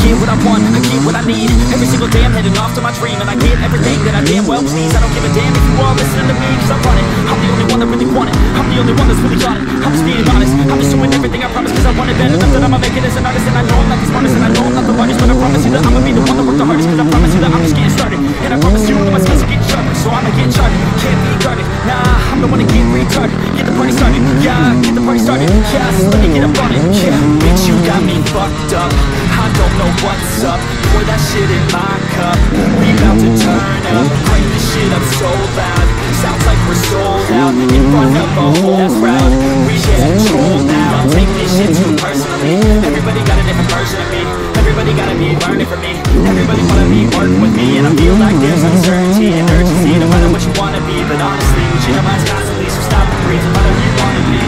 get what I want, I get what I need. Every single day I'm heading off to my dream, and I get everything that I damn well please. I don't give a damn if you all listening to me, cause I'm running. I'm the only one that really want it, I'm the only one that's really on it. I'm just being honest, I'm just doing everything I promise, cause I want it better. Not that I'ma make it as an artist, and I know I'm not the smartest, and I know I'm not the largest, but I promise you that I'ma be the one that worked the hardest, cause I promise you that I'm just getting started. And I promise you that my skills are getting sharper, so I'ma get charted. Can't be guarded, nah, I'm the one to get retarded. Get the party started, yeah, get the party started. Yeah, so let me get up on it, yeah. Bitch, you got me fucked up, I don't know what's up. Pour that shit in my cup, we about to turn up. Crank this shit up so loud, sounds like we're sold out. In front of a whole crowd, we get control now. Don't take this shit too personally, everybody got a different version of me. Everybody gotta be learning from me, everybody wanna be working with me. And I feel like there's uncertainty and urgency, no matter what you wanna be. But honestly, we change our minds constantly, so stop and breathe, no matter who you wanna be.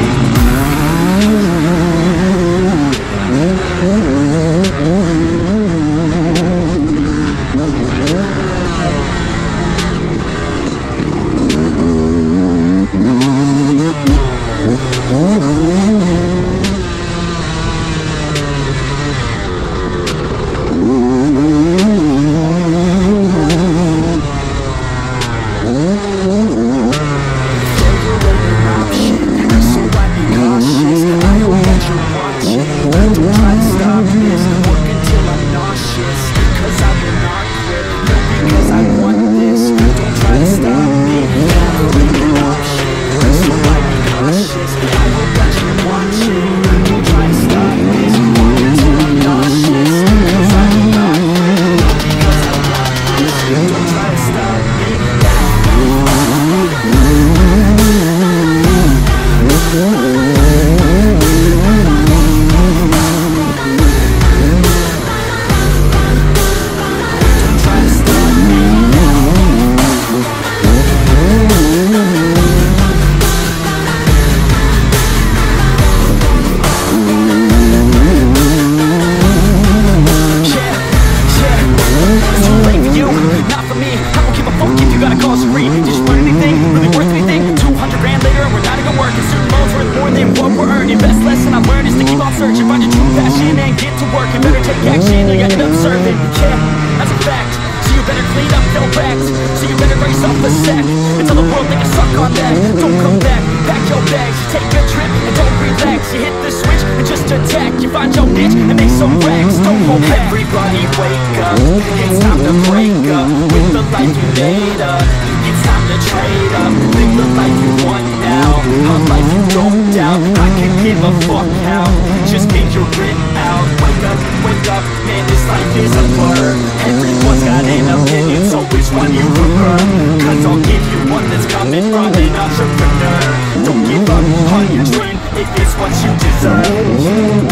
Everybody wake up, it's time to break up with the life you made up. It's time to trade up, live the life you want now, a life you don't doubt. I can give a fuck how, just get your grit out. Wake up, man, this life is a blur. Everyone's got an opinion, so which one you prefer? Cause I'll give you one that's coming from an entrepreneur. Don't give up on your dream if it's what you deserve.